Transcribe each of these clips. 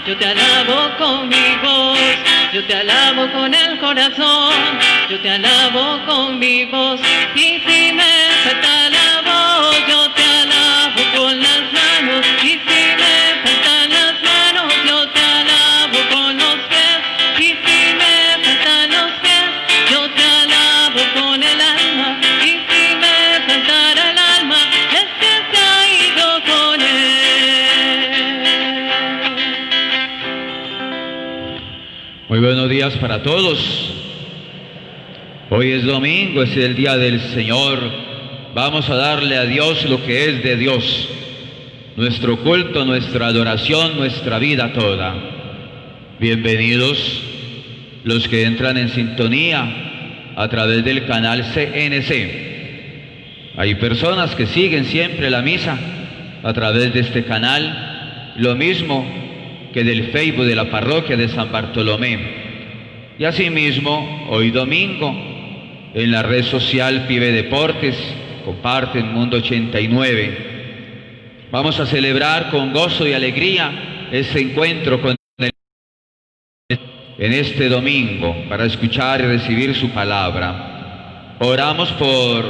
yo te alabo con mi voz, yo te alabo con el corazón, yo te alabo con mi voz, y si me falta la voz, yo te alabo con las manos, y si me faltan las manos, yo te alabo con los pies, y si me faltan los pies, yo te alabo con el alma, y si me faltara el alma, es que se ha ido con él. Muy buenos días para todos. Hoy es domingo, es el día del Señor. Vamos a darle a Dios lo que es de Dios, nuestro culto, nuestra adoración, nuestra vida toda. Bienvenidos los que entran en sintonía a través del canal CNC. Hay personas que siguen siempre la misa a través de este canal, lo mismo que del Facebook de la parroquia de San Bartolomé. Y asimismo, hoy domingo, en la red social Pibe Deportes, comparten Mundo 89. Vamos a celebrar con gozo y alegría este encuentro con el en este domingo para escuchar y recibir su palabra. Oramos por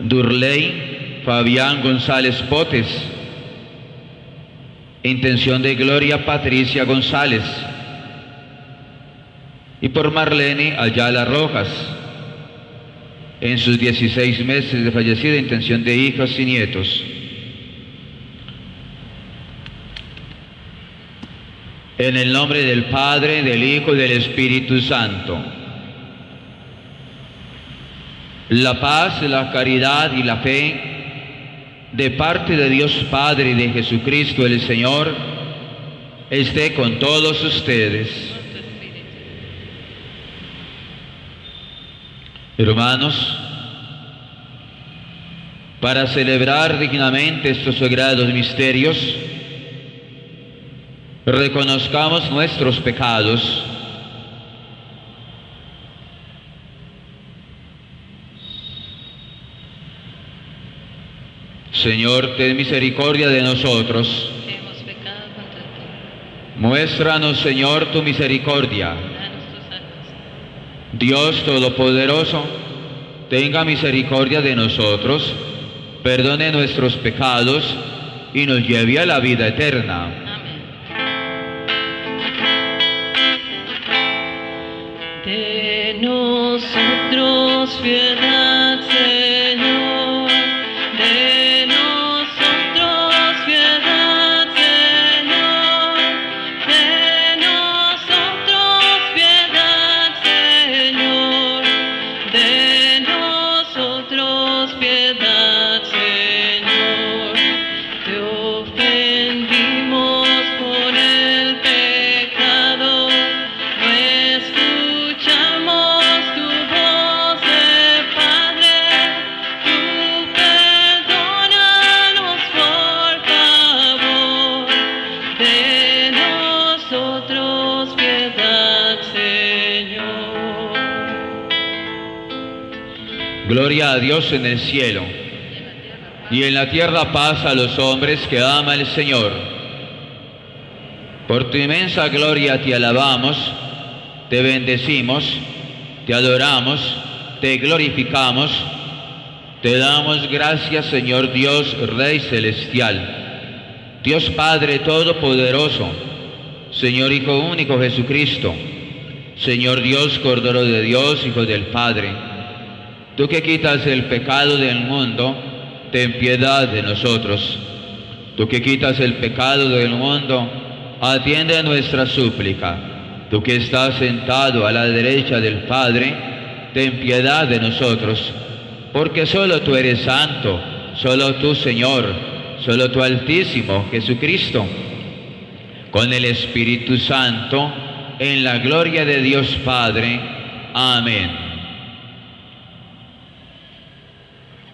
Durley Fabián González Potes, intención de Gloria Patricia González, y por Marlene Ayala Rojas, en sus 16 meses de fallecida, intención de hijas y nietos. En el nombre del Padre, del Hijo y del Espíritu Santo. La paz, la caridad y la fe de parte de Dios Padre y de Jesucristo el Señor esté con todos ustedes. Hermanos, para celebrar dignamente estos sagrados misterios, reconozcamos nuestros pecados. Señor, ten misericordia de nosotros. Hemos pecado contra ti. Muéstranos, Señor, tu misericordia. Dios Todopoderoso, tenga misericordia de nosotros, perdone nuestros pecados y nos lleve a la vida eterna. Amén. De nosotros piedad, Señor, de nosotros piedad, Señor, de nosotros piedad, Señor, de nosotros piedad, Señor. Te ofendimos con el pecado, no escuchamos tu voz de Padre, tú perdónanos por favor, de nosotros piedad, Señor. Gloria a Dios en el cielo, y en la tierra paz a los hombres que ama el Señor. Por tu inmensa gloria te alabamos, te bendecimos, te adoramos, te glorificamos, te damos gracias, Señor Dios, Rey Celestial, Dios Padre Todopoderoso, Señor Hijo único Jesucristo, Señor Dios, Cordero de Dios, Hijo del Padre. Tú que quitas el pecado del mundo, ten piedad de nosotros. Tú que quitas el pecado del mundo, atiende a nuestra súplica. Tú que estás sentado a la derecha del Padre, ten piedad de nosotros. Porque solo tú eres santo, solo tú, Señor, solo tú, Altísimo Jesucristo, con el Espíritu Santo, en la gloria de Dios Padre. Amén.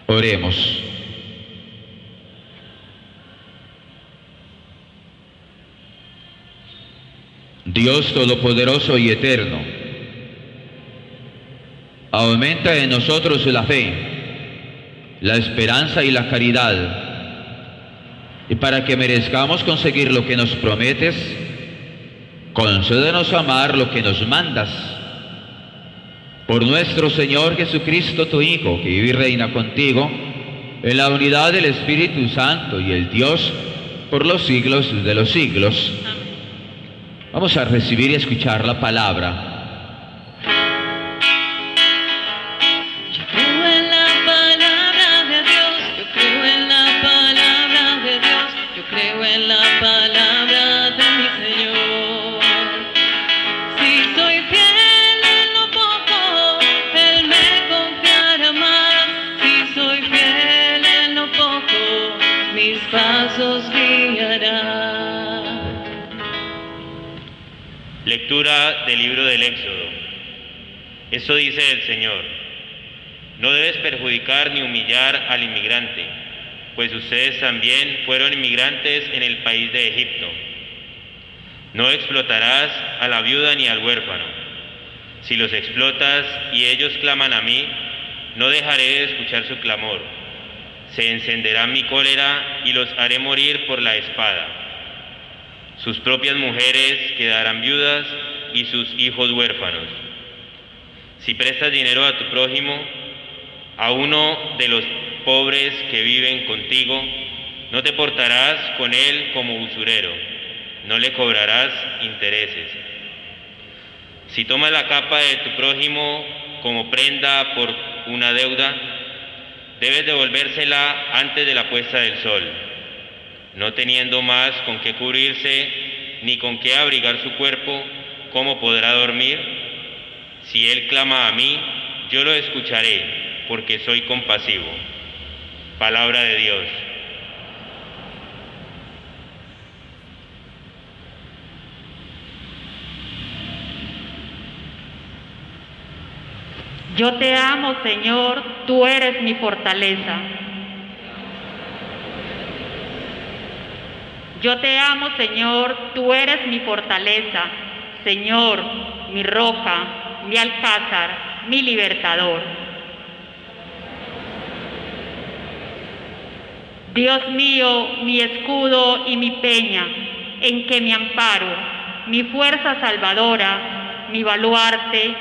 Oremos. Dios Todopoderoso y Eterno, aumenta en nosotros la fe, la esperanza y la caridad, Y para que merezcamos conseguir lo que nos prometes, concédenos amar lo que nos mandas. Por nuestro Señor Jesucristo, tu Hijo, que vive y reina contigo, en la unidad del Espíritu Santo y el Dios, por los siglos de los siglos. Amén. Vamos a recibir y escuchar la palabra. Yo creo en la palabra de Dios, yo creo en la palabra de Dios, yo creo en la palabra de mi Señor. Si soy fiel en lo poco, Él me confiará más. Si soy fiel en lo poco, mis pasos guiará. Lectura del libro del Éxodo. Esto dice el Señor: no debes perjudicar ni humillar al inmigrante, pues ustedes también fueron inmigrantes en el país de Egipto. No explotarás a la viuda ni al huérfano. Si los explotas y ellos claman a mí, no dejaré de escuchar su clamor. Se encenderá mi cólera y los haré morir por la espada. Sus propias mujeres quedarán viudas y sus hijos huérfanos. Si prestas dinero a tu prójimo, a uno de los pobres que viven contigo, no te portarás con él como usurero, no le cobrarás intereses. Si tomas la capa de tu prójimo como prenda por una deuda, debes devolvérsela antes de la puesta del sol. No teniendo más con qué cubrirse, ni con qué abrigar su cuerpo, ¿cómo podrá dormir? Si él clama a mí, yo lo escucharé, porque soy compasivo. Palabra de Dios. Yo te amo, Señor, tú eres mi fortaleza. Yo te amo, Señor, tú eres mi fortaleza, Señor, mi roca, mi alcázar, mi libertador. Dios mío, mi escudo y mi peña, en que me amparo, mi fuerza salvadora, mi baluarte,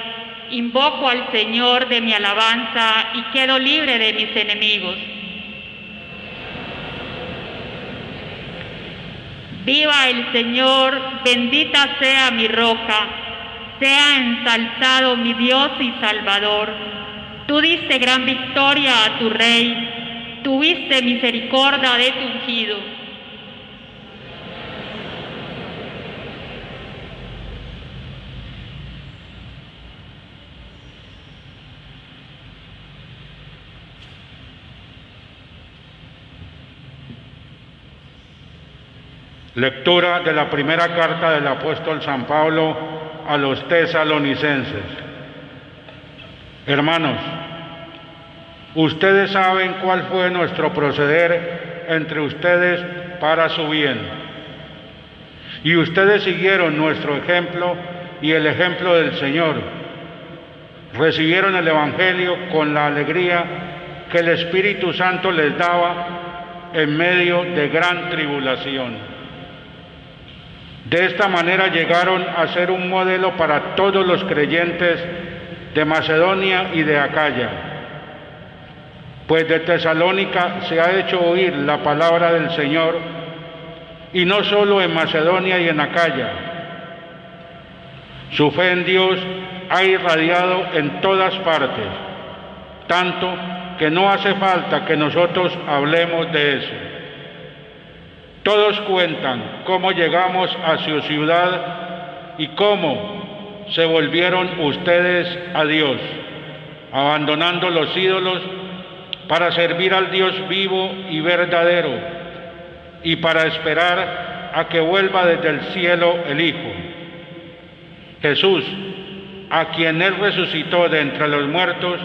invoco al Señor de mi alabanza y quedo libre de mis enemigos. Viva el Señor, bendita sea mi roca, sea ensalzado mi Dios y Salvador. Tú diste gran victoria a tu Rey, tuviste misericordia de tu ungido. Lectura de la primera carta del apóstol San Pablo a los tesalonicenses. Hermanos, ustedes saben cuál fue nuestro proceder entre ustedes para su bien. Y ustedes siguieron nuestro ejemplo y el ejemplo del Señor. Recibieron el Evangelio con la alegría que el Espíritu Santo les daba en medio de gran tribulación. De esta manera llegaron a ser un modelo para todos los creyentes de Macedonia y de Acaya. Pues de Tesalónica se ha hecho oír la palabra del Señor, y no solo en Macedonia y en Acaya. Su fe en Dios ha irradiado en todas partes, tanto que no hace falta que nosotros hablemos de eso. Todos cuentan cómo llegamos a su ciudad y cómo se volvieron ustedes a Dios, abandonando los ídolos para servir al Dios vivo y verdadero y para esperar a que vuelva desde el cielo el Hijo, Jesús, a quien Él resucitó de entre los muertos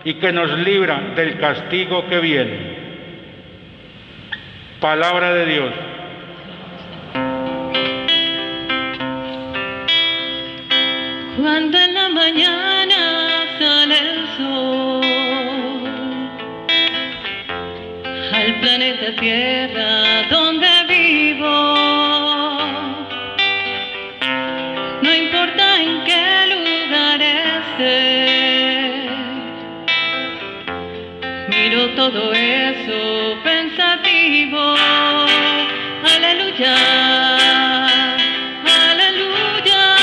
y que nos libra del castigo que viene. Palabra de Dios. Cuando en la mañana sale el sol, al del planeta Tierra donde vivo. No importa en qué lugar esté, miro todo eso pensativo. Aleluya, aleluya,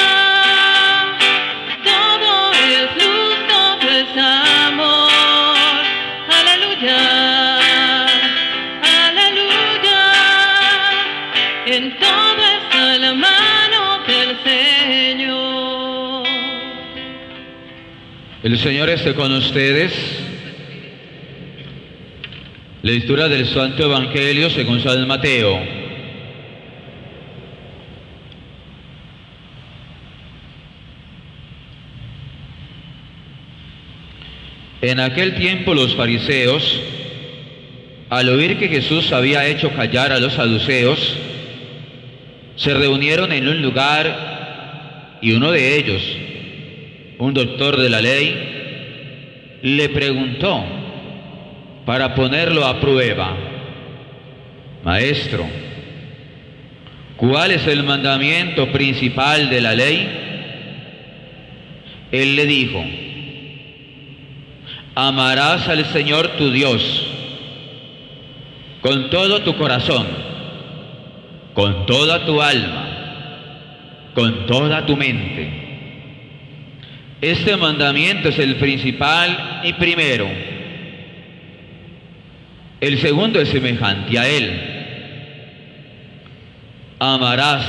todo es luz, todo es amor. Aleluya, aleluya, en todo está la mano del Señor. El Señor esté con ustedes. Lectura del Santo Evangelio según San Mateo. En aquel tiempo los fariseos, al oír que Jesús había hecho callar a los saduceos, se reunieron en un lugar y uno de ellos, un doctor de la ley, le preguntó para ponerlo a prueba: Maestro, ¿cuál es el mandamiento principal de la ley? Él le dijo: amarás al Señor tu Dios con todo tu corazón, con toda tu alma, con toda tu mente. Este mandamiento es el principal y primero. El segundo es semejante a él: amarás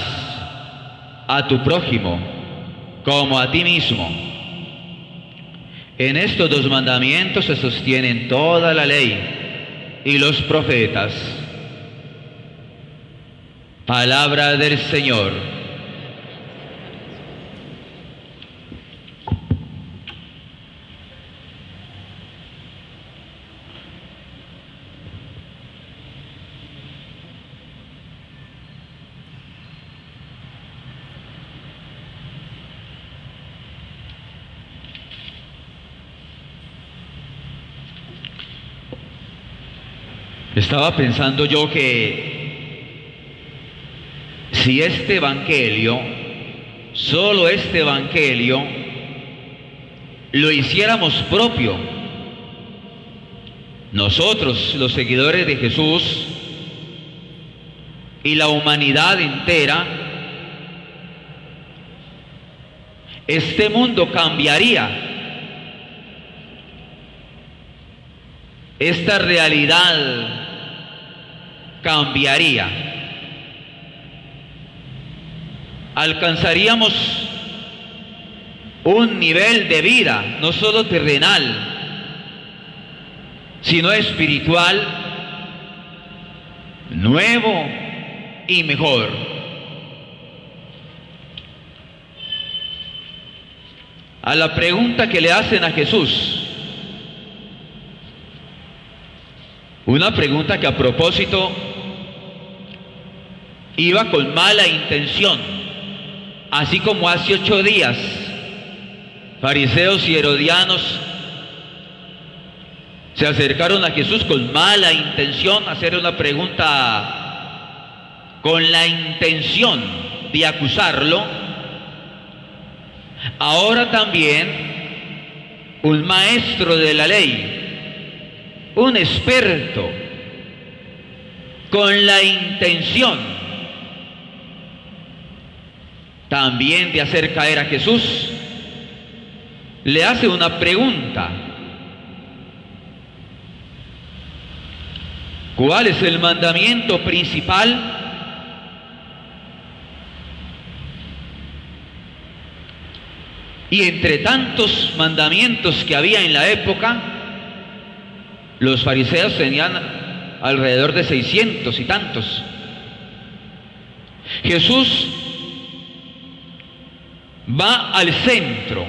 a tu prójimo como a ti mismo. En estos dos mandamientos se sostienen toda la ley y los profetas. Palabra del Señor. Estaba pensando yo que si este evangelio, solo este evangelio, lo hiciéramos propio, nosotros, los seguidores de Jesús, y la humanidad entera, este mundo cambiaría. Esta realidad cambiaría. Alcanzaríamos un nivel de vida, no solo terrenal, sino espiritual, nuevo y mejor. A la pregunta que le hacen a Jesús, una pregunta que a propósito iba con mala intención, así como hace 8 días fariseos y herodianos se acercaron a Jesús con mala intención a hacer una pregunta con la intención de acusarlo. Ahora también un maestro de la ley, un experto, con la intención también de hacer caer a Jesús, le hace una pregunta: ¿cuál es el mandamiento principal? Y entre tantos mandamientos que había en la época, los fariseos tenían alrededor de 600 y tantos. Jesús va al centro,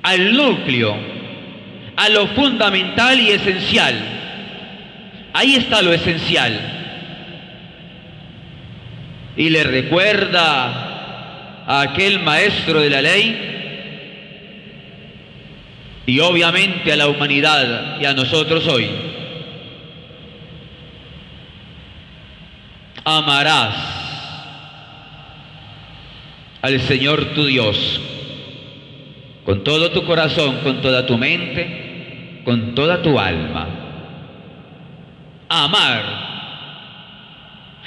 al núcleo, a lo fundamental y esencial. Ahí está lo esencial. Y le recuerda a aquel maestro de la ley, y obviamente a la humanidad y a nosotros hoy, amarás al Señor tu Dios con todo tu corazón, con toda tu mente, con toda tu alma. Amar.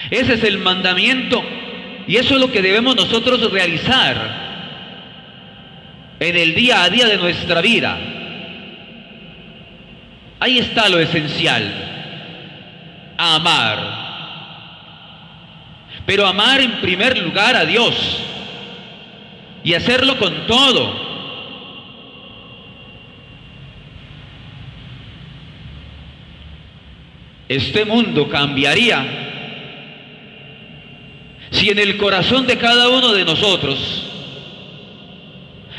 Ese es el mandamiento y eso es lo que debemos nosotros realizar en el día a día de nuestra vida. Ahí está lo esencial. Amar. Pero amar en primer lugar a Dios y hacerlo con todo. Este mundo cambiaría si en el corazón de cada uno de nosotros,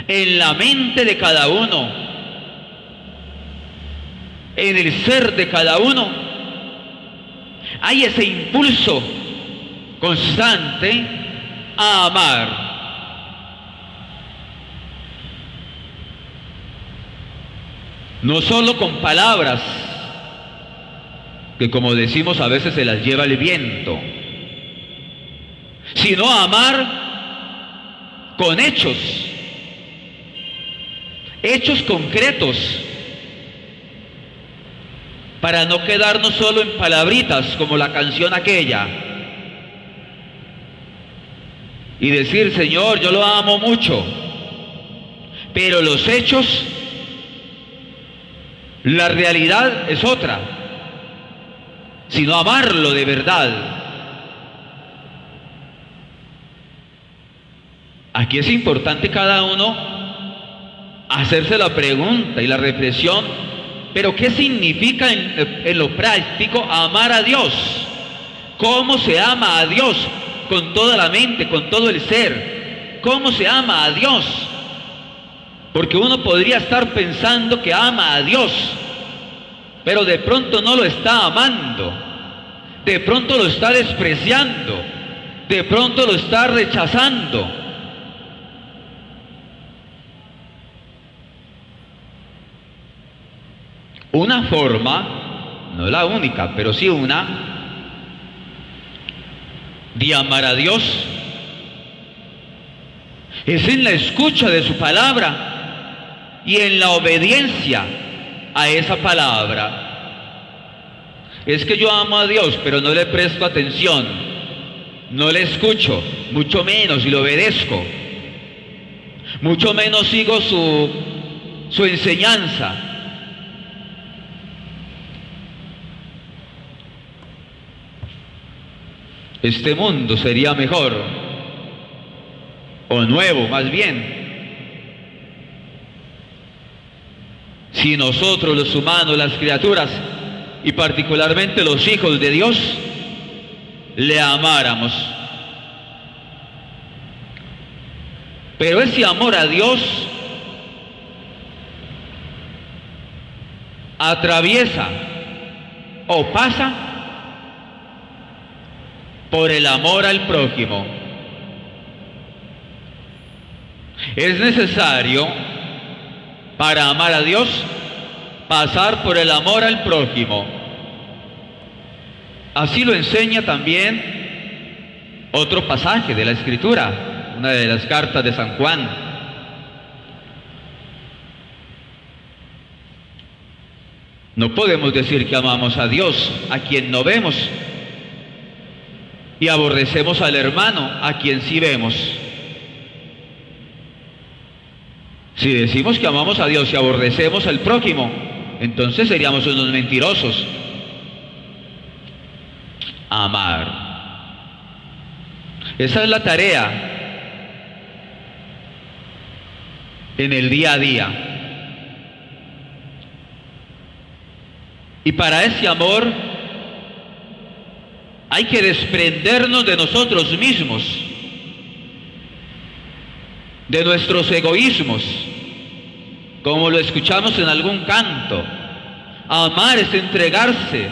en la mente de cada uno, en el ser de cada uno, hay ese impulso constante a amar. No solo con palabras, que como decimos a veces se las lleva el viento, sino amar con hechos, hechos concretos, para no quedarnos solo en palabritas como la canción aquella y decir, Señor, yo lo amo mucho, pero los hechos, la realidad es otra, sino amarlo de verdad. Aquí es importante cada uno hacerse la pregunta y la reflexión, pero ¿qué significa en lo práctico amar a Dios? ¿Cómo se ama a Dios? Con toda la mente, con todo el ser. ¿Cómo se ama a Dios? Porque uno podría estar pensando que ama a Dios, pero de pronto no lo está amando, de pronto lo está despreciando, de pronto lo está rechazando. Una forma, no la única, pero sí una, de amar a Dios es en la escucha de su palabra y en la obediencia a esa palabra. Es que yo amo a Dios, pero no le presto atención, no le escucho, mucho menos y le obedezco, mucho menos sigo su enseñanza. Este mundo sería mejor, o nuevo más bien, si nosotros los humanos, las criaturas, y particularmente los hijos de Dios, le amáramos. Pero ese amor a Dios atraviesa o pasa por el amor al prójimo. Es necesario, para amar a Dios, pasar por el amor al prójimo. Así lo enseña también otro pasaje de la Escritura, una de las cartas de San Juan. No podemos decir que amamos a Dios, a quien no vemos, y aborrecemos al hermano, a quien sí vemos. Si decimos que amamos a Dios y aborrecemos al prójimo, entonces seríamos unos mentirosos. Amar. Esa es la tarea en el día a día. Y para ese amor hay que desprendernos de nosotros mismos, de nuestros egoísmos, como lo escuchamos en algún canto. Amar es entregarse,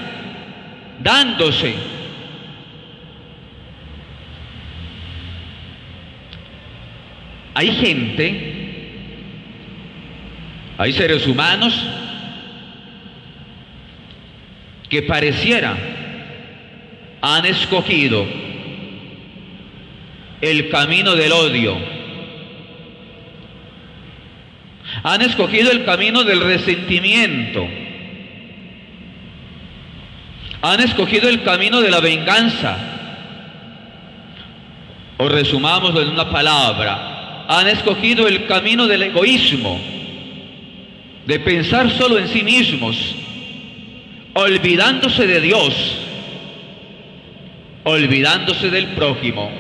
dándose. Hay gente, hay seres humanos que pareciera han escogido el camino del odio. Han escogido el camino del resentimiento. Han escogido el camino de la venganza. O resumámoslo en una palabra, han escogido el camino del egoísmo, de pensar solo en sí mismos, olvidándose de Dios, olvidándose del prójimo.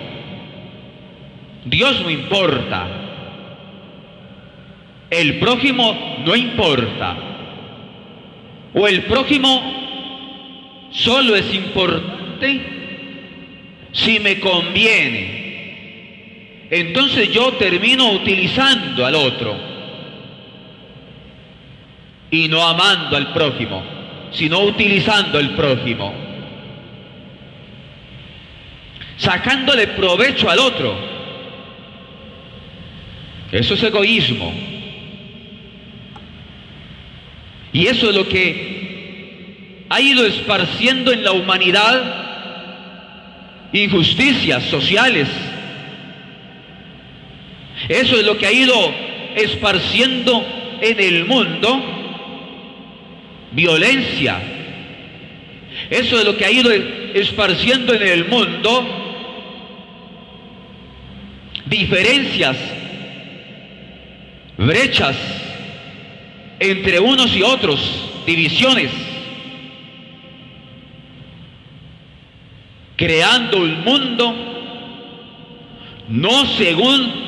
Dios no importa, el prójimo no importa, o el prójimo solo es importante si me conviene. Entonces yo termino utilizando al otro y no amando al prójimo, sino utilizando al prójimo, sacándole provecho al otro. Eso es egoísmo. Y eso es lo que ha ido esparciendo en la humanidad injusticias sociales. Eso es lo que ha ido esparciendo en el mundo violencia. Eso es lo que ha ido esparciendo en el mundo diferencias, brechas entre unos y otros, divisiones, creando un mundo no según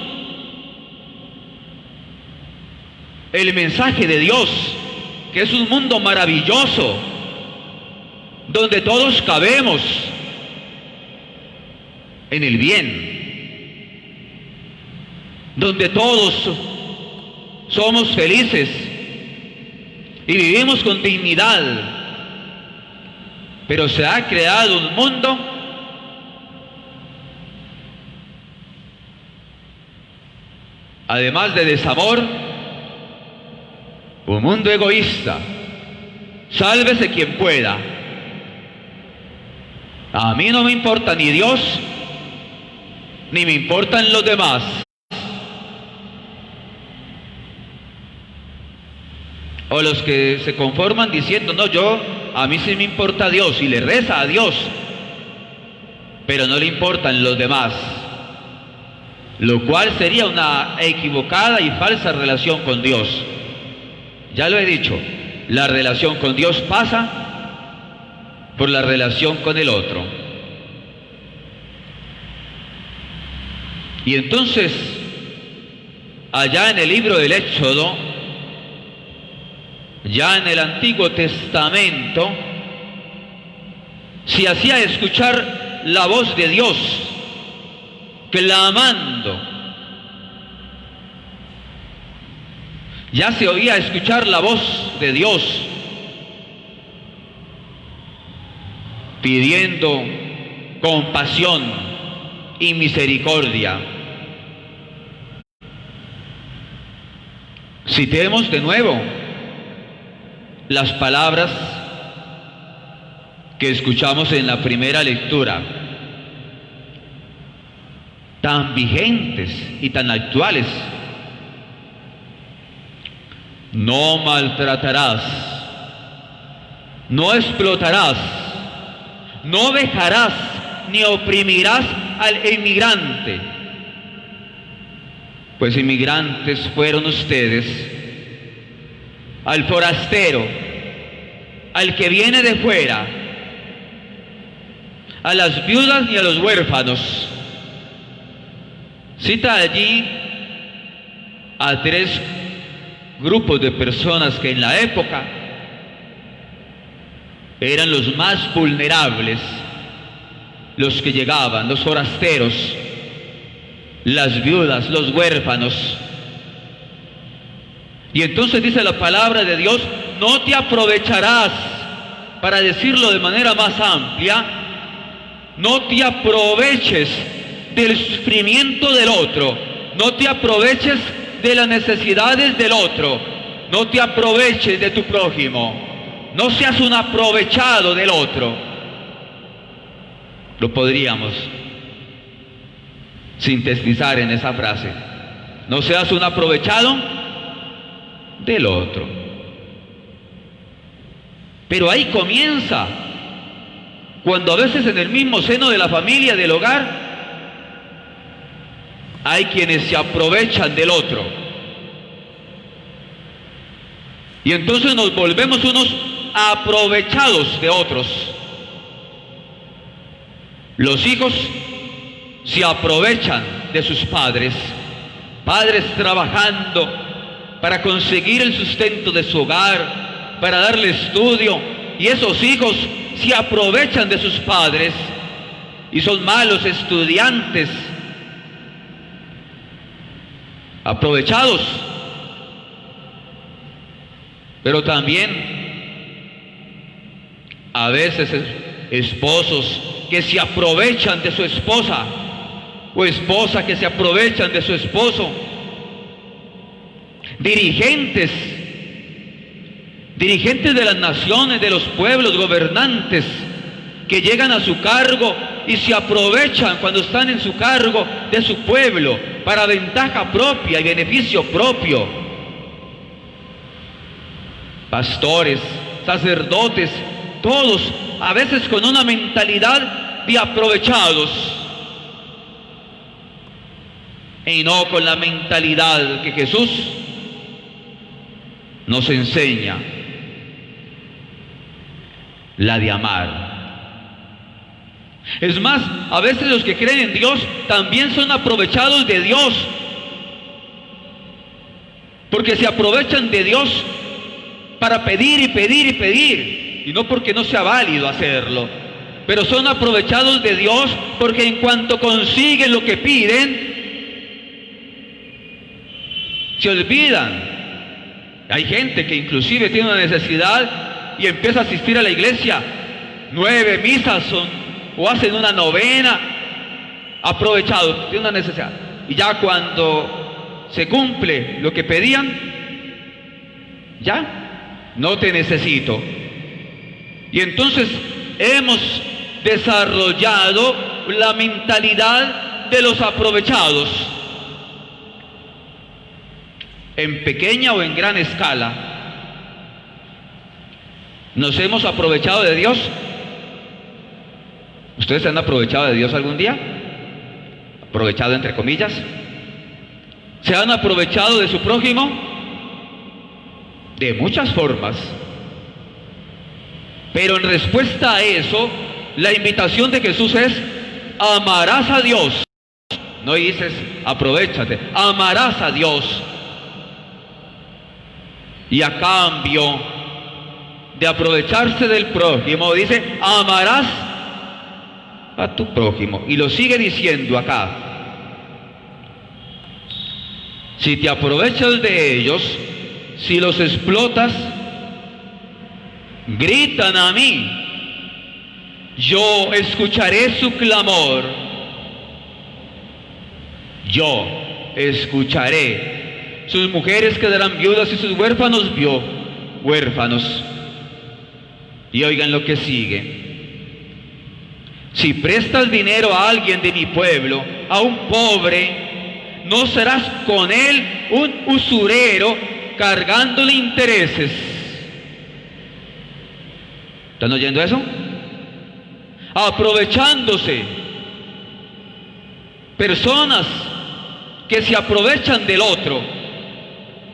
el mensaje de Dios, que es un mundo maravilloso, donde todos cabemos en el bien, donde todos somos felices y vivimos con dignidad. Pero se ha creado un mundo además de desamor, un mundo egoísta. Sálvese quien pueda. A mí no me importa ni Dios, ni me importan los demás. O los que se conforman diciendo, no, a mí sí me importa Dios, y le reza a Dios, pero no le importan los demás. Lo cual sería una equivocada y falsa relación con Dios. Ya lo he dicho, la relación con Dios pasa por la relación con el otro. Y entonces, allá en el libro del Éxodo, ya en el Antiguo Testamento, se hacía escuchar la voz de Dios, clamando. Ya se oía escuchar la voz de Dios, pidiendo compasión y misericordia. Citemos de nuevo las palabras que escuchamos en la primera lectura, tan vigentes y tan actuales. No maltratarás, no explotarás, no vejarás ni oprimirás al inmigrante, pues inmigrantes fueron ustedes, al forastero, al que viene de fuera, a las viudas y a los huérfanos. Cita allí a tres grupos de personas que en la época eran los más vulnerables, los que llegaban, los forasteros, las viudas, los huérfanos. Y entonces dice la palabra de Dios, no te aprovecharás, para decirlo de manera más amplia, no te aproveches del sufrimiento del otro, no te aproveches de las necesidades del otro, no te aproveches de tu prójimo, no seas un aprovechado del otro. Lo podríamos sintetizar en esa frase. No seas un aprovechado del otro. Pero ahí comienza, cuando a veces en el mismo seno de la familia, del hogar, hay quienes se aprovechan del otro. Y entonces nos volvemos unos aprovechados de otros. Los hijos se aprovechan de sus padres, padres trabajando para conseguir el sustento de su hogar, para darle estudio, y esos hijos se aprovechan de sus padres y son malos estudiantes, aprovechados. Pero también a veces esposos que se aprovechan de su esposa, o esposa que se aprovechan de su esposo, dirigentes de las naciones, de los pueblos, gobernantes, que llegan a su cargo y se aprovechan cuando están en su cargo de su pueblo para ventaja propia y beneficio propio. Pastores, sacerdotes, todos a veces con una mentalidad de aprovechados y no con la mentalidad que Jesús nos enseña, la de amar. Es más, a veces los que creen en Dios también son aprovechados de Dios, porque se aprovechan de Dios para pedir y pedir y pedir, y no porque no sea válido hacerlo, pero son aprovechados de Dios porque en cuanto consiguen lo que piden, se olvidan. Hay gente que inclusive tiene una necesidad y empieza a asistir a la iglesia, 9 misas o hacen una novena, aprovechado, tiene una necesidad, y ya cuando se cumple lo que pedían, ya no te necesito. Y entonces hemos desarrollado la mentalidad de los aprovechados, en pequeña o en gran escala. ¿Nos hemos aprovechado de Dios? ¿Ustedes se han aprovechado de Dios algún día? ¿Aprovechado entre comillas? ¿Se han aprovechado de su prójimo? De muchas formas. Pero en respuesta a eso, la invitación de Jesús es: amarás a Dios. No dices aprovéchate, amarás a Dios. Y a cambio de aprovecharse del prójimo, dice: amarás a tu prójimo. Y lo sigue diciendo acá: si te aprovechas de ellos, si los explotas, gritan a mí, yo escucharé su clamor, yo escucharé. Sus mujeres quedarán viudas y sus huérfanos huérfanos. Y oigan lo que sigue: si prestas dinero a alguien de mi pueblo, a un pobre, no serás con él un usurero cargándole intereses. ¿Están oyendo eso? Aprovechándose. Personas que se aprovechan del otro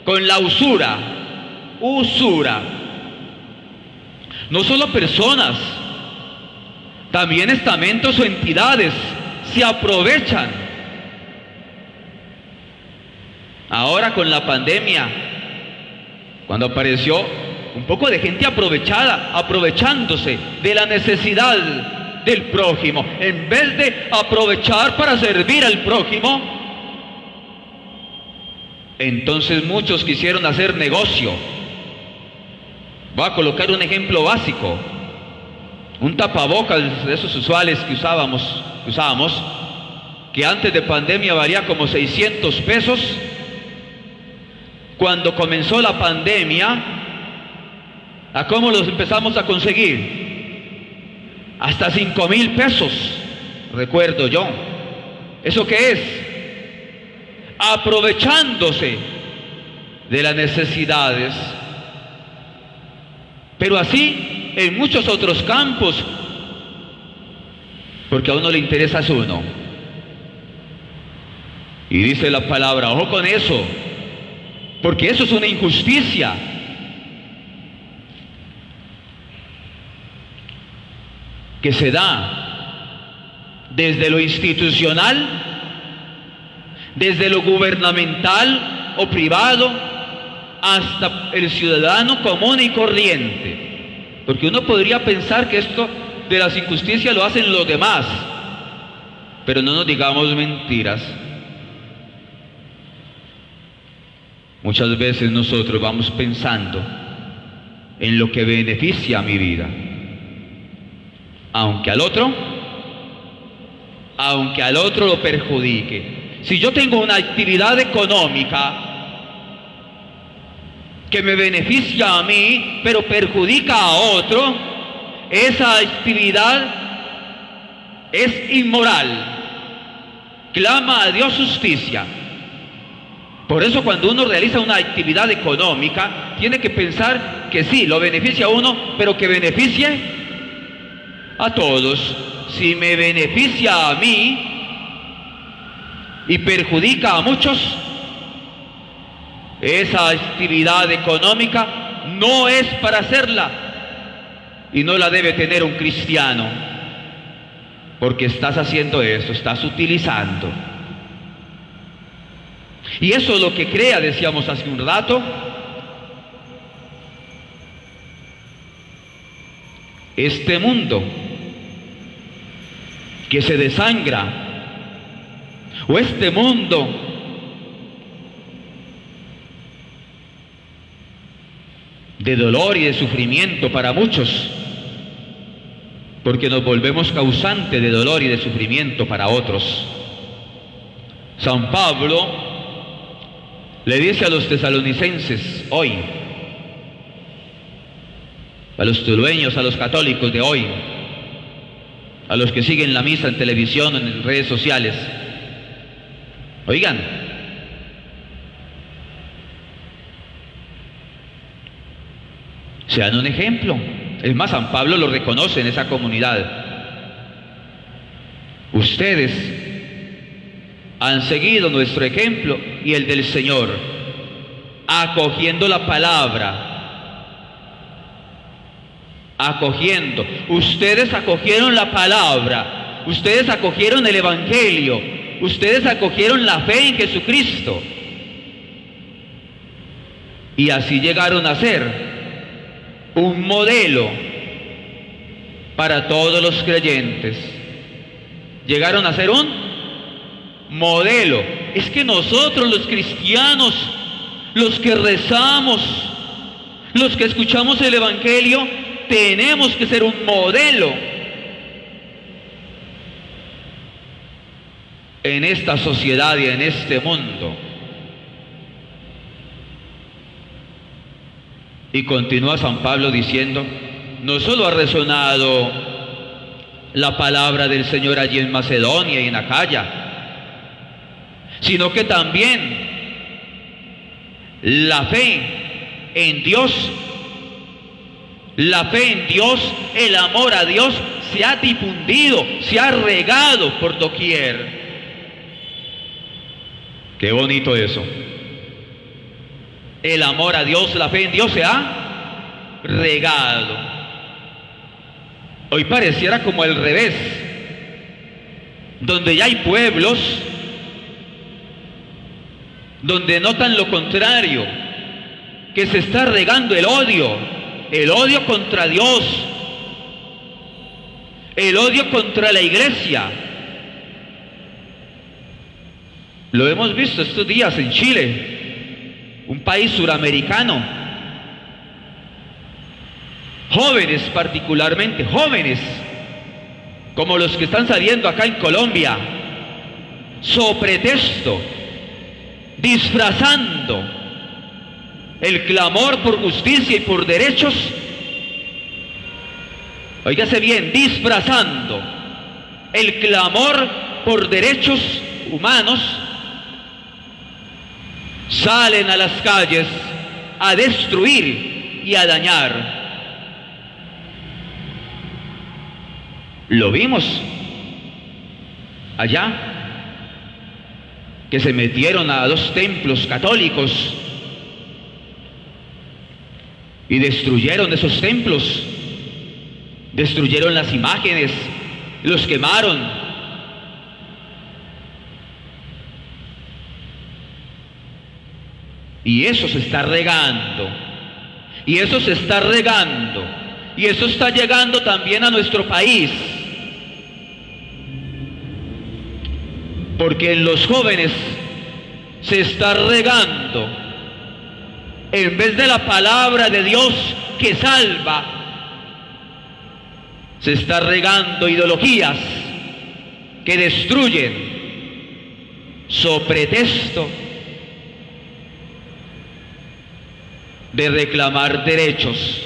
con la usura. No solo personas, también estamentos o entidades se aprovechan. Ahora con la pandemia, cuando apareció un poco de gente aprovechada, aprovechándose de la necesidad del prójimo, en vez de aprovechar para servir al prójimo, entonces muchos quisieron hacer negocio. Voy a colocar un ejemplo básico: un tapabocas de esos usuales que usábamos, que antes de pandemia valía como 600 pesos. Cuando comenzó la pandemia, ¿a cómo los empezamos a conseguir? Hasta 5,000 pesos, recuerdo yo. ¿Eso qué es? Aprovechándose de las necesidades. Pero así en muchos otros campos, porque a uno le interesa es uno. Y dice la palabra, ojo con eso, porque eso es una injusticia. Que se da desde lo institucional, desde lo gubernamental o privado, hasta el ciudadano común y corriente. Porque uno podría pensar que esto de las injusticias lo hacen los demás, pero no nos digamos mentiras. Muchas veces nosotros vamos pensando en lo que beneficia a mi vida, aunque al otro lo perjudique. Si yo tengo una actividad económica que me beneficia a mí, pero perjudica a otro, esa actividad es inmoral. Clama a Dios justicia. Por eso cuando uno realiza una actividad económica, tiene que pensar que sí, lo beneficia a uno, pero que beneficie a todos. Si me beneficia a mí y perjudica a muchos, esa actividad económica no es para hacerla y no la debe tener un cristiano, porque estás haciendo eso, estás utilizando. Y eso es lo que crea, decíamos hace un rato, este mundo que se desangra, o este mundo de dolor y de sufrimiento para muchos, porque nos volvemos causantes de dolor y de sufrimiento para otros. San Pablo le dice a los tesalonicenses hoy, a los tulueños, a los católicos de hoy, a los que siguen la misa en televisión, en redes sociales, oigan, sean un ejemplo. Es más, San Pablo lo reconoce en esa comunidad. Ustedes han seguido nuestro ejemplo y el del Señor, acogiendo la palabra, acogiendo. Ustedes acogieron la palabra, ustedes acogieron el Evangelio, ustedes acogieron la fe en Jesucristo. Y así llegaron a ser un modelo para todos los creyentes. Llegaron a ser un modelo. Es que nosotros los cristianos, los que rezamos, los que escuchamos el Evangelio, tenemos que ser un modelo en esta sociedad y en este mundo. Y continúa San Pablo diciendo, no solo ha resonado la palabra del Señor allí en Macedonia y en Acaya, sino que también la fe en Dios, el amor a Dios se ha difundido, se ha regado por doquier. Qué bonito eso. El amor a Dios, la fe en Dios se ha regado. Hoy pareciera como al revés, donde ya hay pueblos donde notan lo contrario, que se está regando el odio contra Dios, el odio contra la iglesia. Lo hemos visto estos días en Chile, un país suramericano. Jóvenes, particularmente jóvenes, como los que están saliendo acá en Colombia, so pretexto, disfrazando el clamor por justicia y por derechos, óigase bien, disfrazando el clamor por derechos humanos salen a las calles a destruir y a dañar. Lo vimos allá, que se metieron a 2 templos católicos y destruyeron esos templos, destruyeron las imágenes, los quemaron. Y eso se está regando, y eso se está regando, y eso está llegando también a nuestro país. Porque en los jóvenes se está regando, en vez de la palabra de Dios que salva, se está regando ideologías que destruyen, so pretexto de reclamar derechos.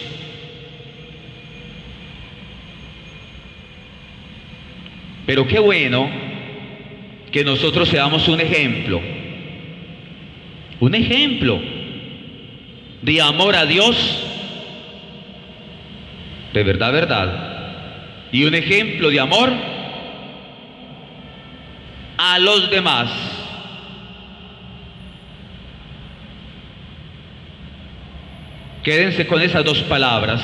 Pero qué bueno que nosotros seamos un ejemplo de amor a Dios, de verdad, y un ejemplo de amor a los demás. Quédense con esas 2 palabras.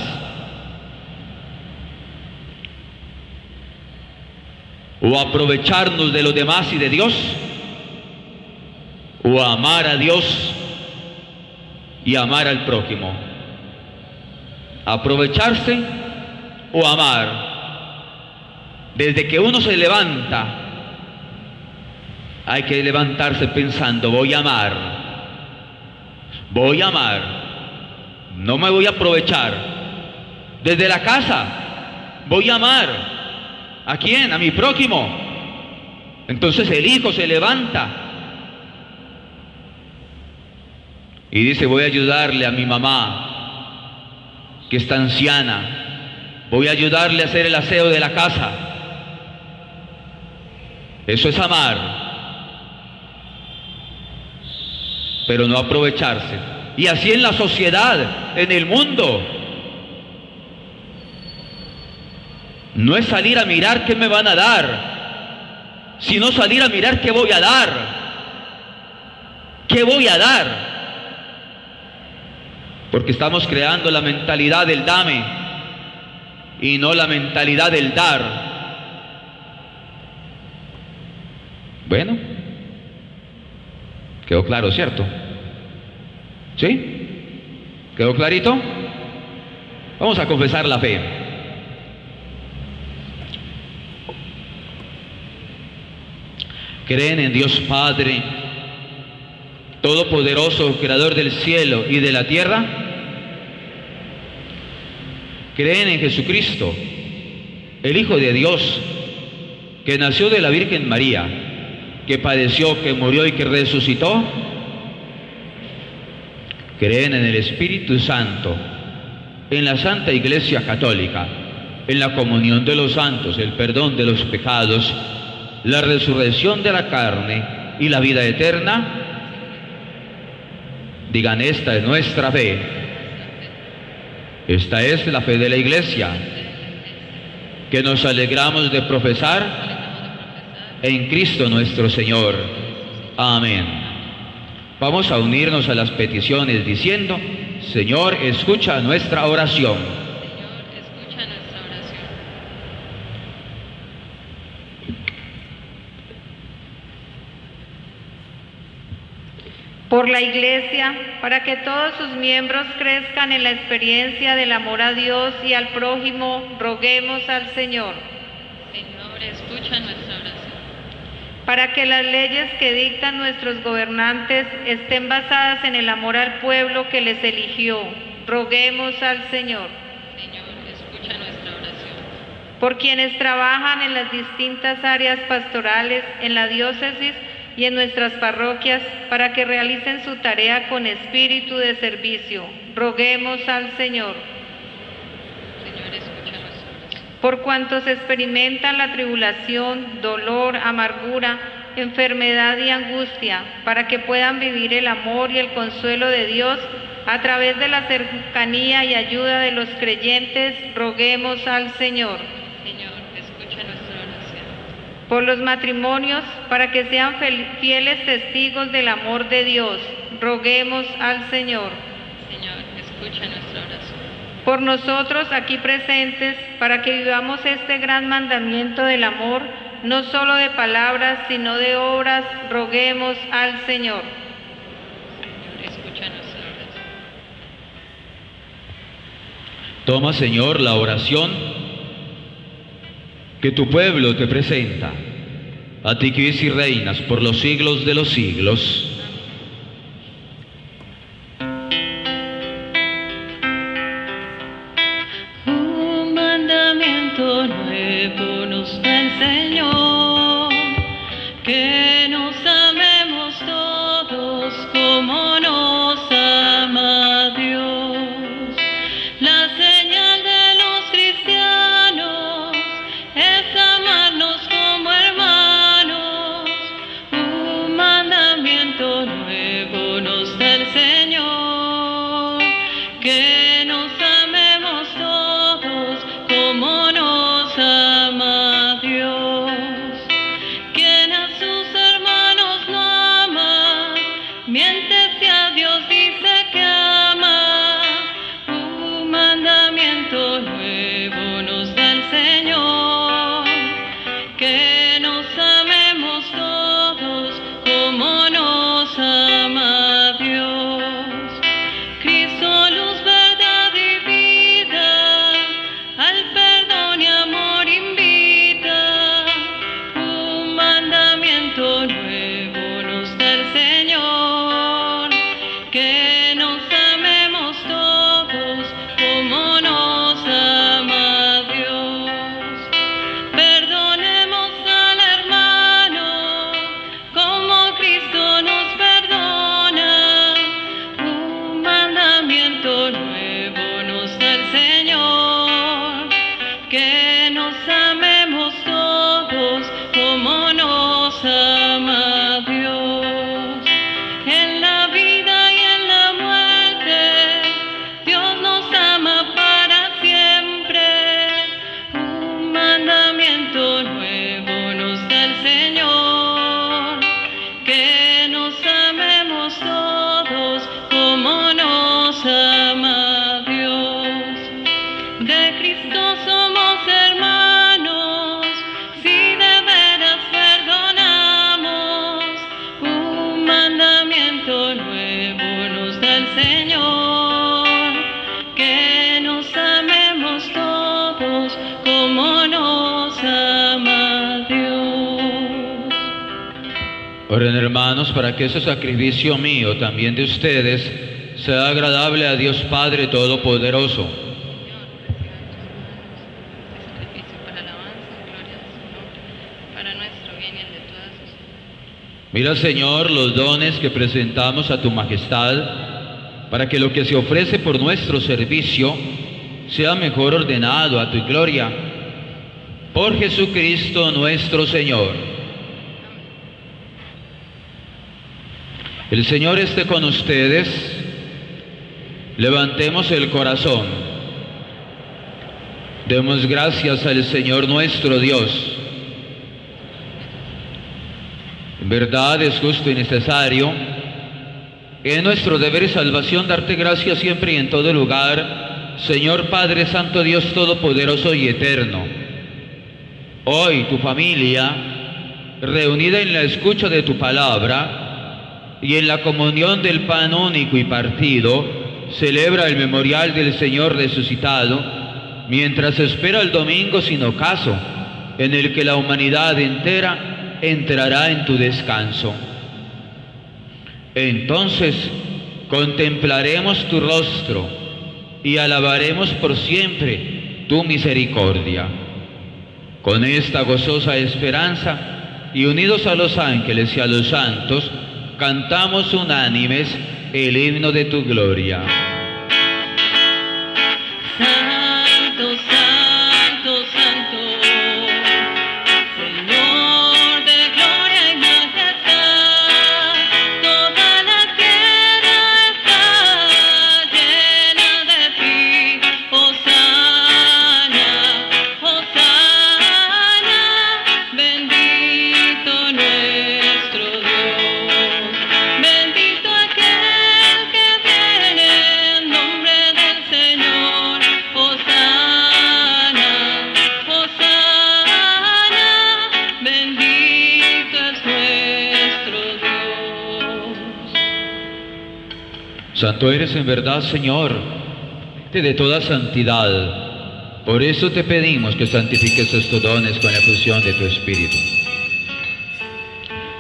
O aprovecharnos de los demás y de Dios, o amar a Dios y amar al prójimo. Aprovecharse o amar. Desde que uno se levanta, hay que levantarse pensando: voy a amar, no me voy a aprovechar. Desde la casa, voy a amar. ¿A quién? A mi prójimo. Entonces el hijo se levanta y dice: voy a ayudarle a mi mamá, que está anciana, voy a ayudarle a hacer el aseo de la casa. Eso es amar, pero no aprovecharse. Y así en la sociedad, en el mundo. No es salir a mirar qué me van a dar, sino salir a mirar qué voy a dar. ¿Qué voy a dar? Porque estamos creando la mentalidad del dame y no la mentalidad del dar. Bueno, quedó claro, ¿cierto? ¿Sí? ¿Quedó clarito? Vamos a confesar la fe. ¿Creen en Dios Padre, Todopoderoso, Creador del cielo y de la tierra? ¿Creen en Jesucristo, el Hijo de Dios, que nació de la Virgen María, que padeció, que murió y que resucitó? ¿Creen en el Espíritu Santo, en la Santa Iglesia Católica, en la comunión de los santos, el perdón de los pecados, la resurrección de la carne y la vida eterna? Digan: esta es nuestra fe. Esta es la fe de la Iglesia, que nos alegramos de profesar en Cristo nuestro Señor. Amén. Vamos a unirnos a las peticiones diciendo: Señor, escucha nuestra oración. Por la Iglesia, para que todos sus miembros crezcan en la experiencia del amor a Dios y al prójimo, roguemos al Señor. Señor, escucha nuestra oración. Para que las leyes que dictan nuestros gobernantes estén basadas en el amor al pueblo que les eligió, roguemos al Señor. Señor, escucha nuestra oración. Por quienes trabajan en las distintas áreas pastorales, en la diócesis y en nuestras parroquias, para que realicen su tarea con espíritu de servicio, roguemos al Señor. Señor, escucha nuestra oración. Por cuantos experimentan la tribulación, dolor, amargura enfermedad y angustia, para que puedan vivir el amor y el consuelo de Dios a través de la cercanía y ayuda de los creyentes, roguemos al Señor. Señor, escucha nuestra oración. Por los matrimonios, para que sean fieles testigos del amor de Dios, roguemos al Señor. Señor, escucha nuestra oración. Por nosotros aquí presentes, para que vivamos este gran mandamiento del amor, no solo de palabras, sino de obras, roguemos al Señor. Señor, escucha nuestra oración. Toma, Señor, la oración que tu pueblo te presenta, a ti que vives y reinas por los siglos de los siglos. Un mandamiento nuevo nos da el Señor, que nos amemos todos como nos ama Dios. La señal de los cristianos es amarnos como hermanos. Un mandamiento nuevo nos da el Señor, que nos amemos todos como nos ama Dios. Quien a sus hermanos no ama, miente si a Dios dice que ama. Un mandamiento nuevo nos da el Señor, que nos amemos todos como nos ama Dios. Cristo, luz, verdad y vida, al perdón y amor invita. Un mandamiento nuevo nos da el Señor, que nos amemos todos como nos ama Dios. Perdonemos al hermano como Cristo nos perdona. Un mandamiento nuevo nos da el Señor, que nos amemos todos como nos ama Dios. En la vida y en la muerte, Dios nos ama para siempre. Un mandamiento nuevo nos da el Señor, que nos amemos todos como nos ama Dios. De Cristo somos hermanos, si de veras perdonamos. Un mandamiento nuevo nos da el Señor, que nos amemos todos como nos ama Dios. Oren, hermanos, para que ese sacrificio mío, también de ustedes, sea agradable a Dios Padre Todopoderoso. Señor, reciba en tus manos este sacrificio para alabanza y gloria de su nombre, para nuestro bien y el de toda sociedad. Mira, Señor, los dones que presentamos a tu majestad, para que lo que se ofrece por nuestro servicio sea mejor ordenado a tu gloria. Por Jesucristo nuestro Señor. El Señor esté con ustedes. Levantemos el corazón. Demos gracias al Señor nuestro Dios. En verdad es justo y necesario, es nuestro deber y salvación darte gracias siempre y en todo lugar, Señor Padre Santo, Dios Todopoderoso y Eterno. Hoy tu familia, reunida en la escucha de tu palabra y en la comunión del pan único y partido, celebra el memorial del Señor resucitado, mientras espera el domingo sin ocaso, en el que la humanidad entera entrará en tu descanso. Entonces contemplaremos tu rostro y alabaremos por siempre tu misericordia. Con esta gozosa esperanza y unidos a los ángeles y a los santos, cantamos unánimes el himno de tu gloria. Santo, santo, santo, Señor de gloria y majestad. Santo eres en verdad, Señor, de toda santidad. Por eso te pedimos que santifiques estos dones con la efusión de tu Espíritu.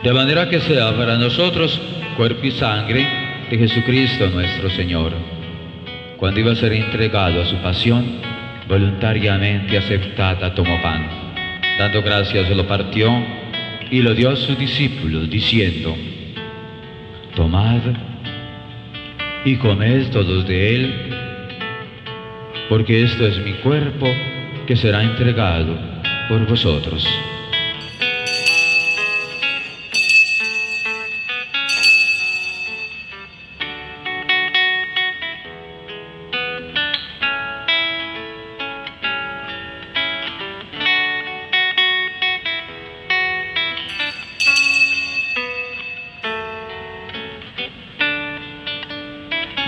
De manera que sea para nosotros cuerpo y sangre de Jesucristo nuestro Señor. Cuando iba a ser entregado a su pasión, voluntariamente aceptada tomó pan. Dando gracias lo partió y lo dio a sus discípulos, diciendo: tomad y comed todos de él, porque esto es mi cuerpo que será entregado por vosotros.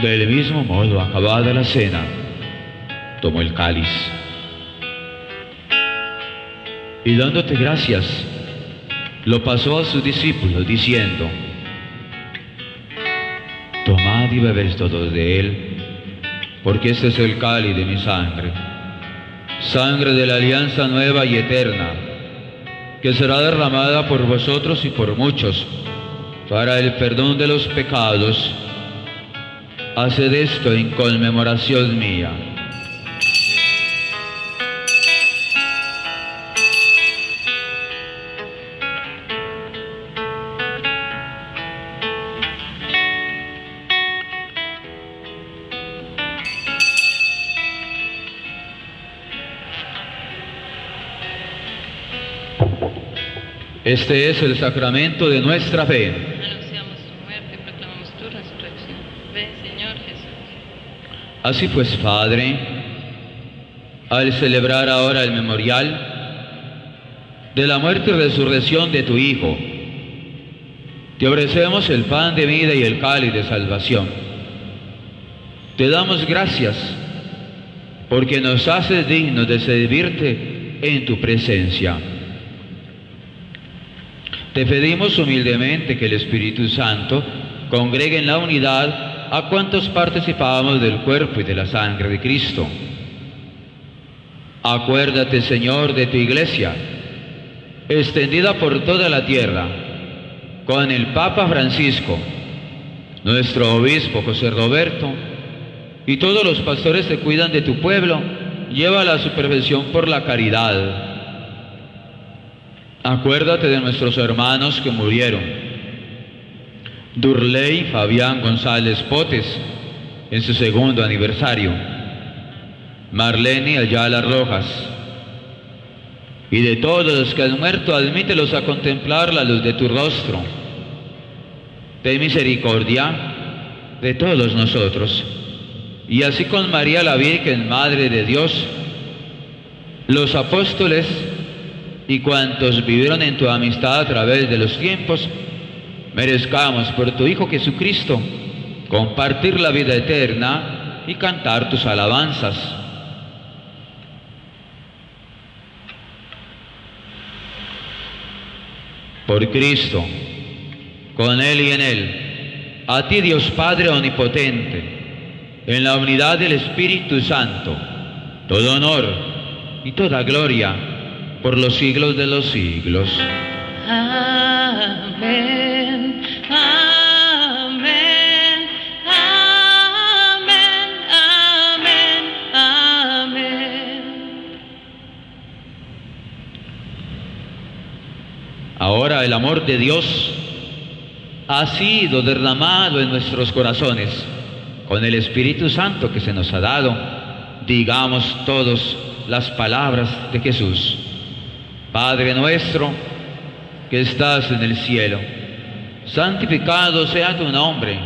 Del mismo modo, acabada la cena, tomó el cáliz y dándote gracias, lo pasó a sus discípulos, diciendo: tomad y bebed todos de él, porque este es el cáliz de mi sangre, sangre de la alianza nueva y eterna, que será derramada por vosotros y por muchos, para el perdón de los pecados. Haced esto en conmemoración mía. Este es el sacramento de nuestra fe. Anunciamos tu muerte y proclamamos tu resurrección. Ven, Señor Jesús. Así pues, Padre, al celebrar ahora el memorial de la muerte y resurrección de tu Hijo, te ofrecemos el pan de vida y el cáliz de salvación. Te damos gracias porque nos haces dignos de servirte en tu presencia. Te pedimos humildemente que el Espíritu Santo congregue en la unidad a cuantos participamos del cuerpo y de la sangre de Cristo. Acuérdate, Señor, de tu Iglesia, extendida por toda la tierra, con el Papa Francisco, nuestro obispo José Roberto, y todos los pastores que cuidan de tu pueblo, llévala a su perfección por la caridad. Acuérdate de nuestros hermanos que murieron: Durley Fabián González Potes, en su 2º aniversario; Marlene Ayala Rojas; y de todos los que han muerto, admítelos a contemplar la luz de tu rostro. Ten misericordia de todos nosotros, y así con María la Virgen, Madre de Dios, los apóstoles y cuantos vivieron en tu amistad a través de los tiempos, merezcamos por tu Hijo Jesucristo compartir la vida eterna y cantar tus alabanzas. Por Cristo, con Él y en Él, a ti, Dios Padre omnipotente, en la unidad del Espíritu Santo, todo honor y toda gloria por los siglos de los siglos. Amén, amén, amén, amén, amén. Ahora el amor de Dios ha sido derramado en nuestros corazones con el Espíritu Santo que se nos ha dado. Digamos todos las palabras de Jesús. Padre nuestro que estás en el cielo, santificado sea tu nombre.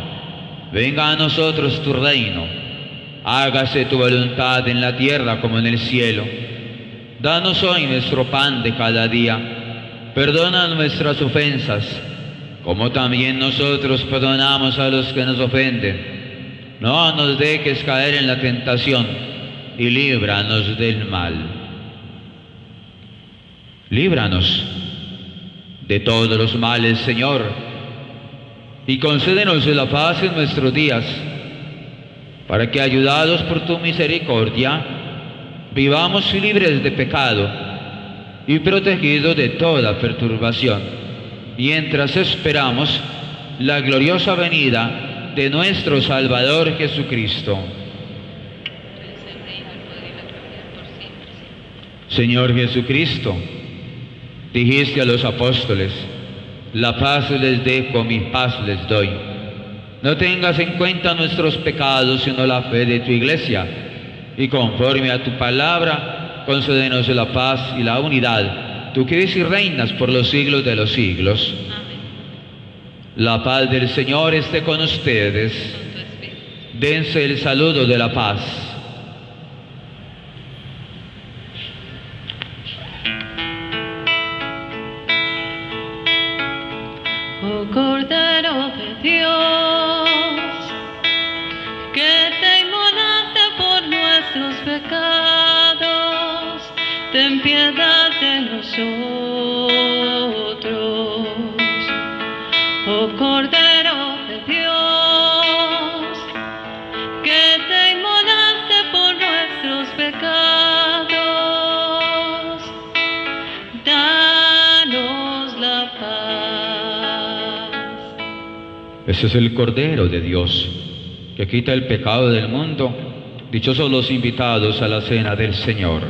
Venga a nosotros tu reino. Hágase tu voluntad en la tierra como en el cielo. Danos hoy nuestro pan de cada día. Perdona nuestras ofensas, como también nosotros perdonamos a los que nos ofenden. No nos dejes caer en la tentación y líbranos del mal. Líbranos de todos los males, Señor, y concédenos la paz en nuestros días, para que, ayudados por tu misericordia, vivamos libres de pecado y protegidos de toda perturbación, mientras esperamos la gloriosa venida de nuestro Salvador Jesucristo. Señor Jesucristo, dijiste a los apóstoles: la paz les dejo, mi paz les doy. No tengas en cuenta nuestros pecados, sino la fe de tu Iglesia, y conforme a tu palabra, concédenos la paz y la unidad, tú que vives y reinas por los siglos de los siglos. Amén. La paz del Señor esté con ustedes. Con tu espíritu. Dense el saludo de la paz. Oh Cordero de Dios, que te inmolaste por nuestros pecados, ten piedad de nosotros. Oh Cordero de Dios, que te inmolaste por nuestros pecados, danos la paz. Ese es el Cordero de Dios, que quita el pecado del mundo. Dichosos los invitados a la cena del Señor.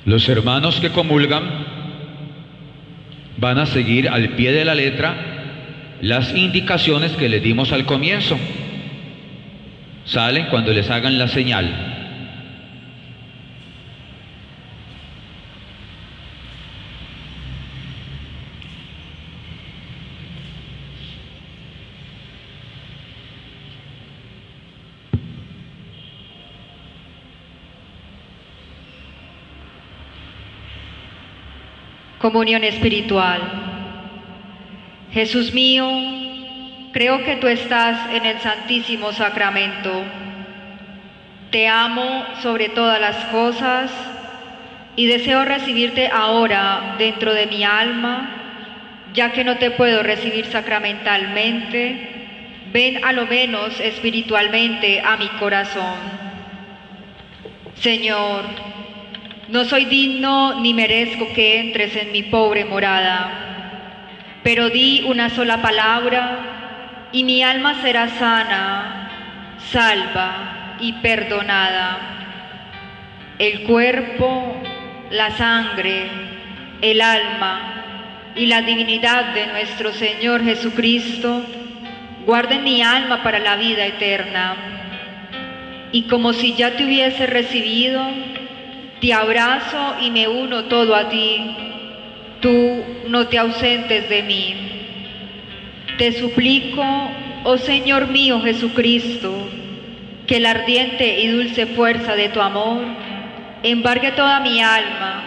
Los hermanos que comulgan van a seguir al pie de la letra las indicaciones que les dimos al comienzo. Salen cuando les hagan la señal. Comunión espiritual. Jesús mío, creo que tú estás en el Santísimo Sacramento. Te amo sobre todas las cosas y deseo recibirte ahora dentro de mi alma, ya que no te puedo recibir sacramentalmente. Ven a lo menos espiritualmente a mi corazón. Señor, no soy digno ni merezco que entres en mi pobre morada, pero di una sola palabra y mi alma será sana, salva y perdonada. El cuerpo, la sangre, el alma y la divinidad de nuestro Señor Jesucristo guarden mi alma para la vida eterna. Y como si ya te hubiese recibido, te abrazo y me uno todo a ti. Tú no te ausentes de mí. Te suplico, oh Señor mío Jesucristo, que la ardiente y dulce fuerza de tu amor embargue toda mi alma,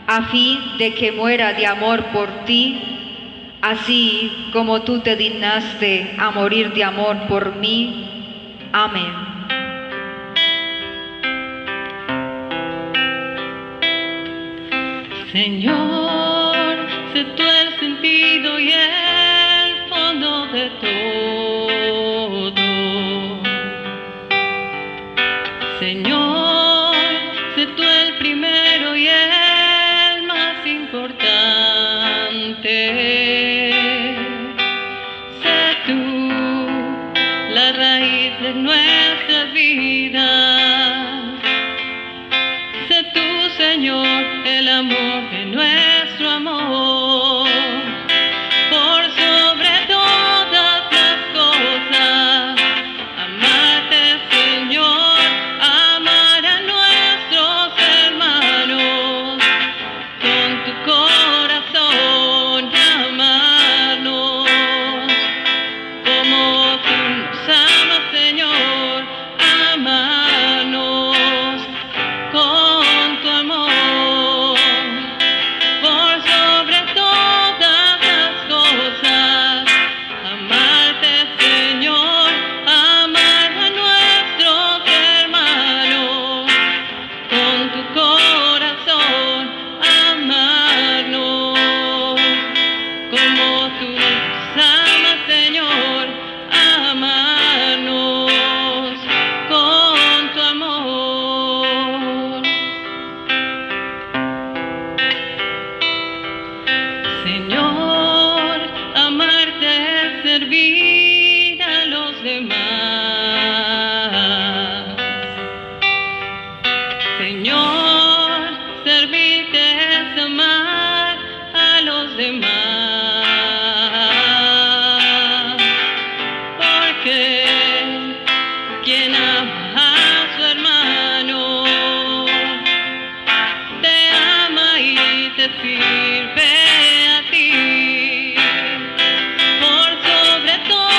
a fin de que muera de amor por ti, así como tú te dignaste a morir de amor por mí. Amén. Señor, sé tú el sentido y el fondo de todo. Señor, sé tú el primero y el más importante. Sé tú la raíz de nuestras vidas. Sé tú, Señor, el amor de nuestro amor, por sobre todas las cosas. Amarte, Señor, amar a nuestros hermanos, con tu corazón amarnos, como tú nos amas, Señor, amarnos con tu amor. servir a los demás. Señor, servirte es amar a los demás. Porque quien ama a su hermano te ama y te sirve a ti. Por sobre todo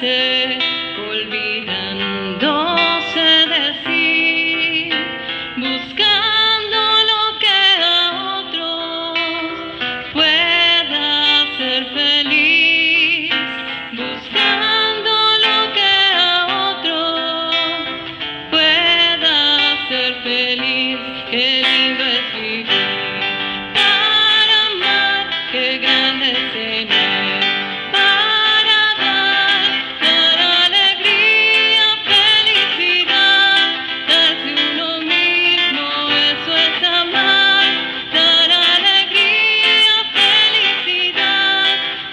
entristece, olvidándose de sí, buscando lo que a otros pueda hacer feliz, buscando lo que a otros pueda hacer feliz. Qué lindo es vivir para amar, qué grande es tener para dar alegría, felicidad, darse uno mismo, eso es amar, dar alegría, felicidad,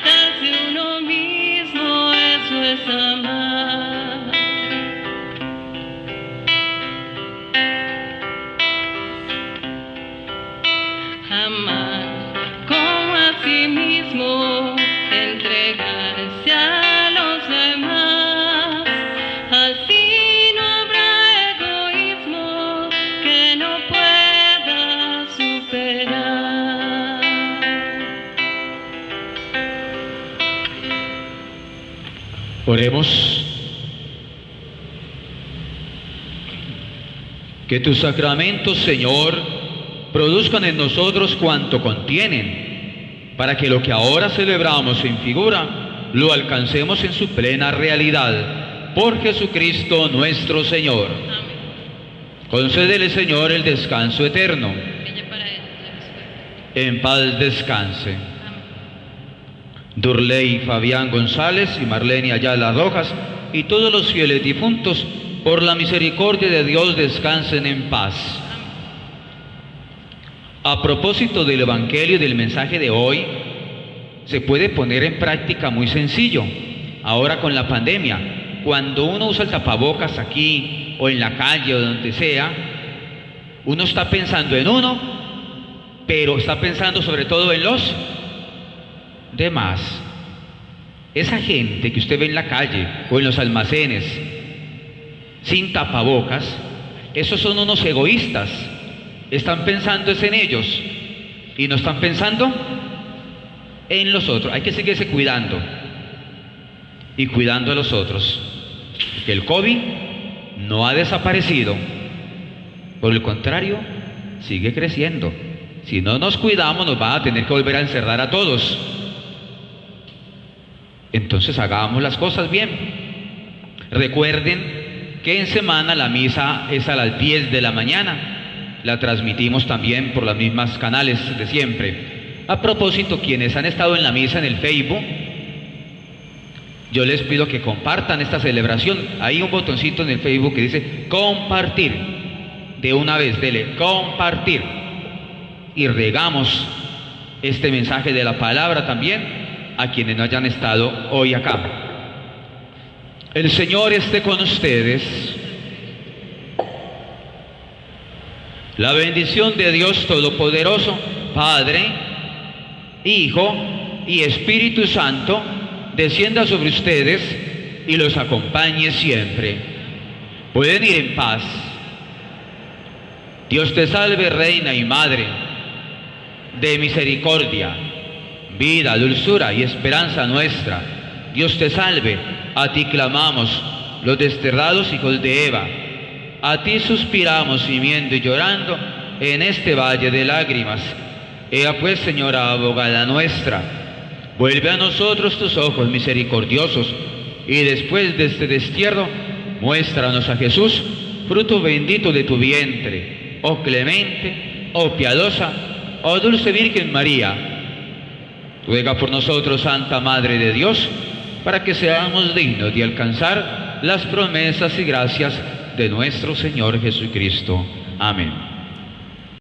darse uno mismo, eso es amar. Amar como a sí mismo, entregarse a los demás, así no habrá egoísmo que no pueda superar. Oremos. Que tus sacramentos, Señor, produzcan en nosotros cuanto contienen, para que lo que ahora celebramos en figura, lo alcancemos en su plena realidad. Por Jesucristo nuestro Señor. Amén. Concédele, Señor, el descanso eterno. Ella para ellos la respuesta. En paz descanse. Amén. Durley Fabián González y Marlene Ayala Rojas y todos los fieles difuntos, por la misericordia de Dios, descansen en paz. A propósito del Evangelio y del mensaje de hoy, se puede poner en práctica muy sencillo. Ahora con la pandemia, cuando uno usa el tapabocas aquí o en la calle o donde sea, uno está pensando en uno, pero está pensando sobre todo en los demás. Esa gente que usted ve en la calle o en los almacenes sin tapabocas, esos son unos egoístas. Están pensando es en ellos y no están pensando en los otros. Hay que seguirse cuidando y cuidando a los otros, porque el COVID no ha desaparecido, por el contrario, sigue creciendo. Si no nos cuidamos, nos van a tener que volver a encerrar a todos. Entonces hagamos las cosas bien. Recuerden que en semana la misa es a las 10 de la mañana. La transmitimos también por los mismos canales de siempre. A propósito, quienes han estado en la misa en el Facebook, yo les pido que compartan esta celebración. Hay un botoncito en el Facebook que dice compartir. De una vez, dele compartir. Y regamos este mensaje de la palabra también a quienes no hayan estado hoy acá. El Señor esté con ustedes. La bendición de Dios Todopoderoso, Padre, Hijo y Espíritu Santo, descienda sobre ustedes y los acompañe siempre. Pueden ir en paz. Dios te salve, Reina y Madre, de misericordia, vida, dulzura y esperanza nuestra. Dios te salve, a ti clamamos, los desterrados hijos de Eva. A ti suspiramos, gimiendo y llorando, en este valle de lágrimas. Ea pues, Señora abogada nuestra, vuelve a nosotros tus ojos misericordiosos, y después de este destierro, muéstranos a Jesús, fruto bendito de tu vientre. Oh clemente, oh piadosa, oh dulce Virgen María, ruega por nosotros, Santa Madre de Dios, para que seamos dignos de alcanzar las promesas y gracias de nuestro Señor Jesucristo. Amén.